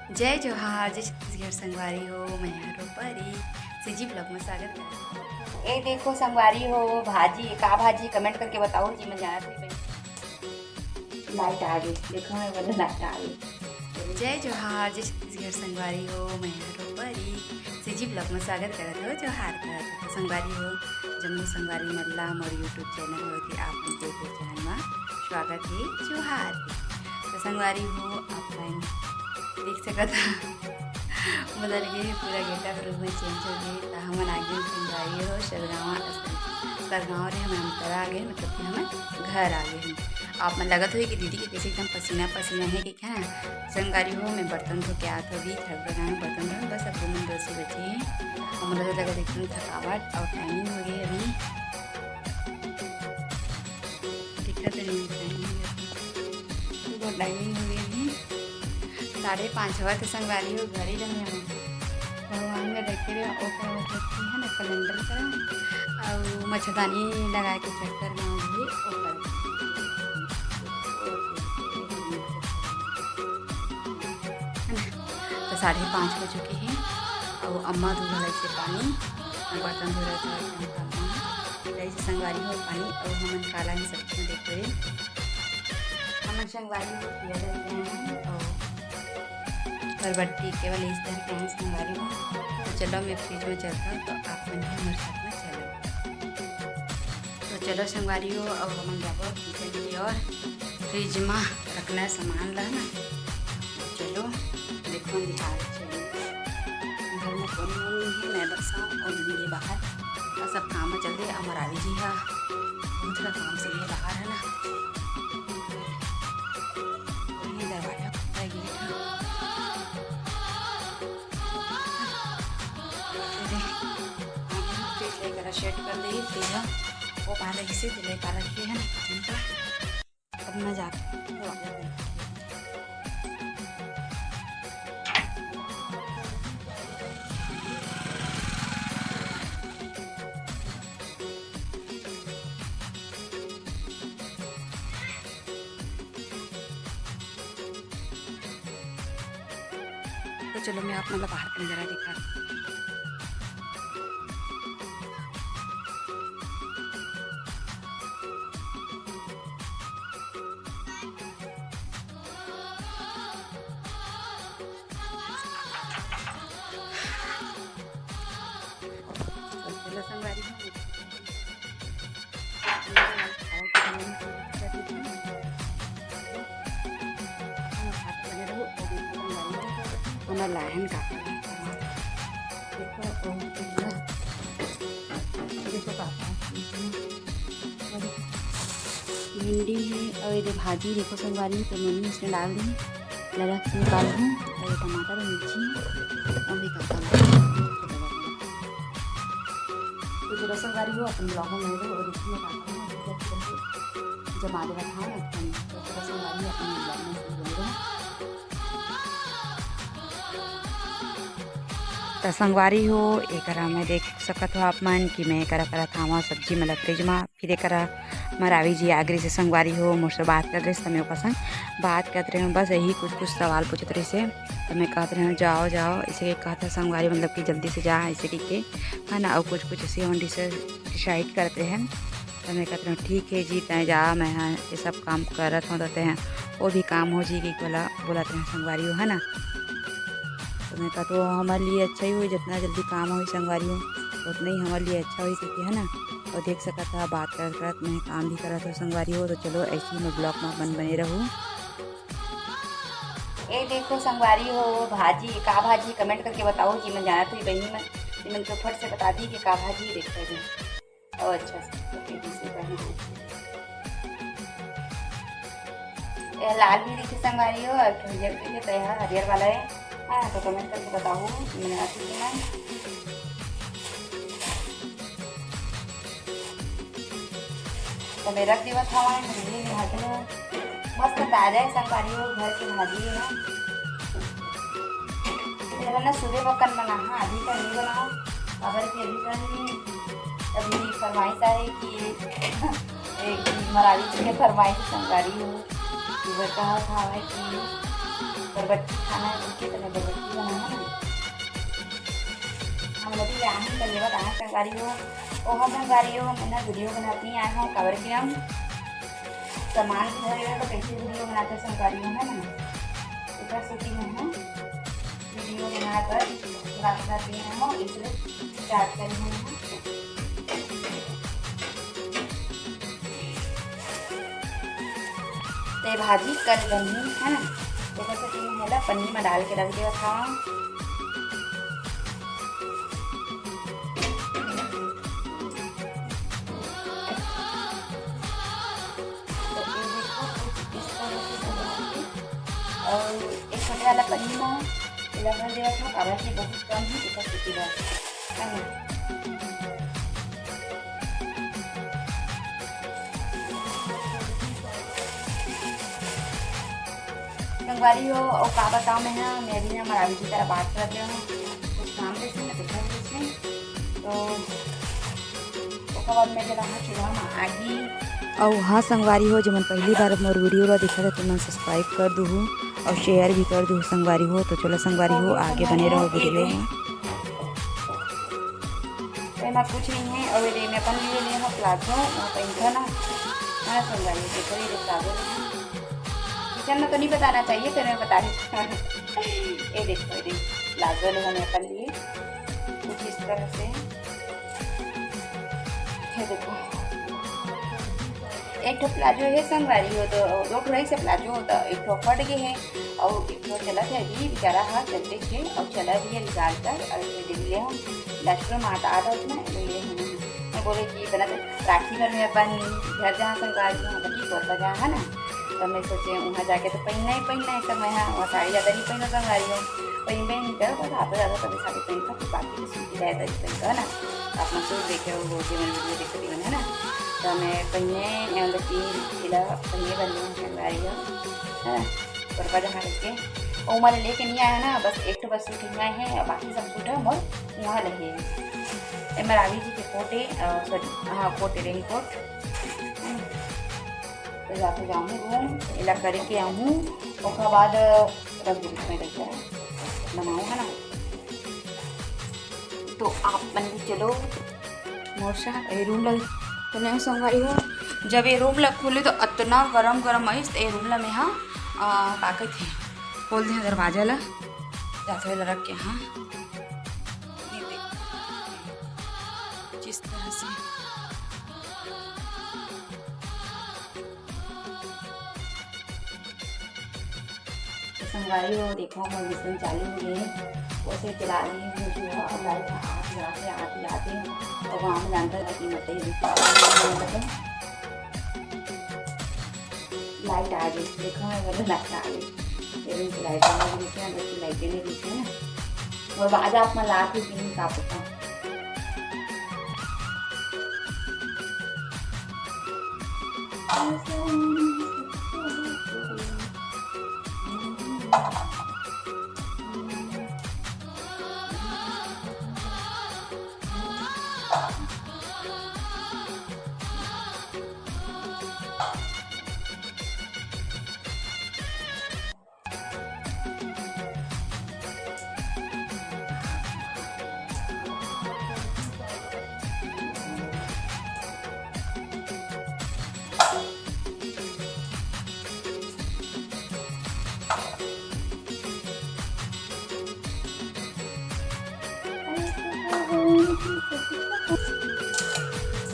जय जोहार, जय छत्तीसगढ़ संगवारी हो। मैं हरो परी सिजी ब्लॉग में स्वागत है। ए देखो संगवारी हो, भाजी का भाजी कमेंट करके बताओ जी। मैं जाना थी लाइट आ गई, देखो मैं बोले लाइट आ गई। जय जोहार, जय छत्तीसगढ़ संगवारी हो। मैं हरो परी सिजी ब्लॉग में स्वागत करत हो। जोहार करत हो संगवारी हो। जम्मू संगवारी मल्ला मोर यूट्यूब चैनल होती आप लोगों चैनल में स्वागत है। जोहार तो संगवारी हो, आप देख सकत बदल गए पूरा गेटा रूप में चेंज हो गए। तो हम आगे संगवारी हो सरगाँव रे हम अंतर आ गए, मतलब कि हम घर आ गए। आप मन लगत हुई कि दीदी के कैसे एकदम पसीना पसीना है कि क्या संगवारी हो। मैं बर्तन धो के आता भी थक गए हैं, बर्तन धो बस अब 2 मिनट से बचे हैं। हम लोग लगा एकदम थकावट और टाइमिंग हो गई अभी दिक्कत नहीं टाइमिंग हो गई अभी 5:30 हुआ। तो संगवारी हो घर ही रहे हम भगवान में देखे रहे है ना कैलेंडर का और मच्छरदानी लगा के चक्कर में भी तो 5:30 हो चुके हैं और अम्मा दूध से पानी बर्तन धो रहा था ऐसे संगवारी हो पानी और हम काला ही सब्जी में देख रहे हम संगवारी हो किया रहते हैं और बर्बादी केवल इस तरह के हैं संगवारी हो। तो चलो मैं फ्रिज में चलता हूँ तो आप मन हमारे साथ में चलो। तो चलो संगवारी हो और हम जाओ किचन की और फ्रिज में रखना सामान लाना। चलो देखो बिहार चलो घर में कौन नहीं है, मैं बस और ये बाहर और सब काम में चल रहे। हमारा रावी जी है दूसरा काम से ये बाहर है ना दरवाजा शेड कर दी फिर वो पहले इसे दिले का रखी है ना अब मैं जाकर तो चलो मैं आप मतलब बाहर का नज़ारा दिखा। संगवारी लाहन का देखो पापा भिंडी है और ये भाजी देखो संगवारी तो मम्मी इसमें डाल दी लगा से निकाल दूँ और ये टमाटर और मिर्ची और भी करता हूँ। तो जो संगवारी हो अपन ब्लॉगों में और इसमें जब आगे रखा है तो संगवारी अपने ब्लॉग में तो संगवारी हो एक में देख सकत हो आप मन कि मैं करा था सब्जी मतलब फ्रिज में फिर एक मरावी जी आगरी से संगवारी हो मुझसे बात कर रहे समय पसंद बात करते रहे बस यही कुछ सवाल पूछते रहे से तो मैं कहते रहे जाओ जाओ इसे कहता संगवारी मतलब कि जल्दी से जा ऐसे के है ना और कुछ ऐसे हम डिसाइड करते हैं। तो मैं कहते हैं ठीक है जी तय जा मैं ये सब काम करत हूँ देते हैं वो भी काम हो जी कि बोलाते हैं संगवारी हो है ना। तो मैं कहता हूँ हमारे लिए अच्छा ही हुई जितना जल्दी काम हो संगवारी हो उतना ही हमारे लिए अच्छा हुई क्योंकि है ना। और देख सका था बात कर मैं काम भी करा था संगवारी हो। तो चलो ऐसे ही मैं ब्लॉग में बने रहूँ। ए देखो संगवारी हो भाजी का भाजी कमेंट करके बताओ जी। मैं जाना थी बहनी में मैंने तो फट से बता दी कि का भाजी देखते हैं और अच्छा से लाल भी देखिए संगवारी हो और हरियर वाला है हाँ। तो कमेंट करके बताओ मैंने आती है तो मैं रख दिया था भाजी में मस्त ताजा है संगवारी हो घर की भाजी है ना सुबह बकन बना हाँ अभी का नहीं बनाओ अगर कि अभी फरमाइश है कि मरावी जी ने फरमाइश संगवारी हो सुबह कहा था कि बरबट्टी खाना है उनके तरह बरबट्टी बनाना है। हम लोग भी आए हैं धन्यवाद आए संगवारी हो और हम संगवारी हो मैं ना वीडियो बनाती आए हूँ कवर की हम सामान की धरे तो कैसे वीडियो बनाते संगवारी हो है ना इधर सिटी में है वीडियो बनाकर बनाती हैं इसलिए स्टार्ट करी हैं। तो भाजी कल बनी है ना देखो सकी है पन्नी में डाल के रख दिया था। और एक छोटे वाला पन्नी में लगा दिया था कागज से बहुत कम ही ऊपर सूखी है ना। संगवारी हो और का बताओ मैं भी हमारा अभी की तरह बात कर रही हूँ कुछ काम जैसे मैं देखा जैसे तो बाद मैं जरा चूल्हा में आगी और हाँ संगवारी हो जब मैं पहली बार मोर वीडियो ला देखा था तो मैं सब्सक्राइब कर दूँ और शेयर भी कर दूँ संगवारी हो। तो चलो संगवारी हो आगे बने रहो वीडियो में। मैं कुछ नहीं है और ये मैं अपन लिए लिए प्लाजो पहनता ना हाँ संगवारी देखो ये प्लाजो किचन में तो नहीं बताना चाहिए फिर मैं बता रही ये देखो ये प्लाजो ले हमें अपन लिए कुछ इस तरह से देखो एक ठो प्लाजो है संगवारी हो तो दो ठो से प्लाजो हो तो एक ठो फट गए है और एक ठो चला था अभी बेचारा हाथ चलते थे और चला भी है निकाल कर और ले हम लास्ट में आटा आधा उसमें ले मैं बोले कि बना राखी भर में अपन घर जहाँ संगवारी वहाँ बटी पर लगा है ना तो मैं सोचे वहाँ जाके तो पहनना है सब मैं यहाँ वहाँ साड़ी ज़्यादा नहीं पहना संगवारी हो पहन नहीं कर बस आता ज़्यादा तभी साड़ी पहन कर बाकी तो सूखी जाए तभी पहन कर ना अपना सूट देखे वो मैंने वीडियो देख रही है ना तो मैं पहने खिला पहने बनी संगवारी है ना बरबा जहाँ लेके और मैंने लेके नहीं आया ना बस एक तो बस सूट नहीं आए हैं और बाकी सब सूट है मोर वहाँ लगे हैं मैं रावी जी के कोटे सॉरी हाँ कोटे रेन कोट तो जाके जाऊँगी रूम इला करके आऊँ उसके बाद रख दूँ में रख जाए बनाऊँ है ना। तो आप बन चलो मोर्शा ये रूम लग तो नहीं संगवारी हो जब ये रूम लग खुले तो इतना गरम गरम आई तो ये रूम ला में हाँ ताकत है खोल दें दरवाजा ला जाते हुए रख के हाँ जिस तरह से संगवारी हो देखो हम बिस्तर चालू हुए वैसे चला रही है मुझे और लाइट हाथ लाते और वहाँ में जानता है कि मतलब लाइट आ गई देखो मैं बोले लाइट आ गई लाइट आने की अंदर लाइटें नहीं दिखी है ना और आज आप मैं ला के दिन का पता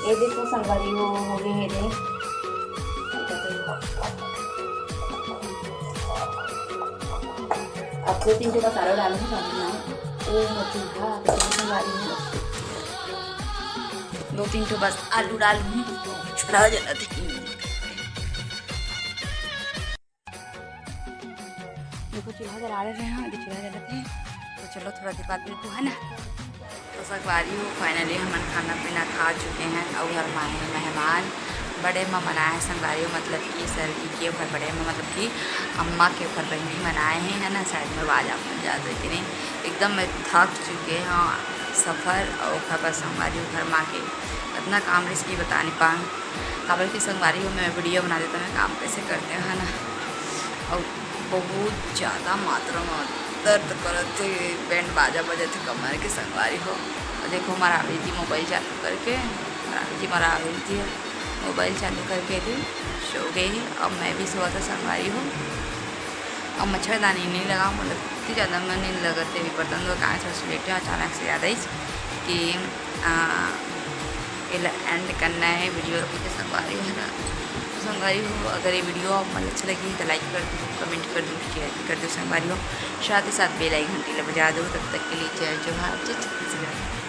ये देखो संगवारी हो गए हैं रे अब 2-3 के मसाला डालूंगी ओ चूल्हा संगवारी हो 2-3 तो बस आलू डालूंगी चूल्हा जला देखो चूल्हा जला रहे हैं चूल्हा जलाते तो चलो थोड़ा देर बाद बिल्कुल है ना। तो संगवारी हो फाइनली हम खाना पीना खा चुके हैं और घर में आए मेहमान बड़े माँ मनाए हैं संगवारी हो मतलब कि सर के ऊपर बड़े माँ मतलब कि अम्मा के ऊपर बहनी मनाए हैं है ना शायद में आवाज़ आप बन जाते कि नहीं एकदम मैं थक चुके हैं हाँ सफ़र और बस संगवारी हो घर माँ के इतना काम रेसिपी बता नहीं पाऊँ काबल की संगवारी हो मैं वीडियो बना देता मैं काम कैसे करते हैं है ना। और बहुत ज़्यादा मात्रा में दर्द करते, बैंड बाजा बजाते कमर के संगवारी हो। और देखो मरावी जी मोबाइल चालू करके, मरावी जी मोबाइल चालू करके थी सो गई। अब मैं भी सोआ था संगवारी हो। अब मच्छरदानी नहीं लगा, मतलब इतनी ज़्यादा मैं नहीं लगाते भी बर्तन तो कहाँ से लेटे अचानक से याद आई कि एंड करना है वीडियो को। संगवारी है ना, संगवारी हो। अगर ये वीडियो आप मतलब अच्छा लगी तो लाइक कर दो, कमेंट कर दो, शेयर भी कर दो संगवारी हो। साथ ही साथ बेल आइकन घंटी बजा दो। तब तक के लिए जय जोहार, जय छत्तीसगढ़।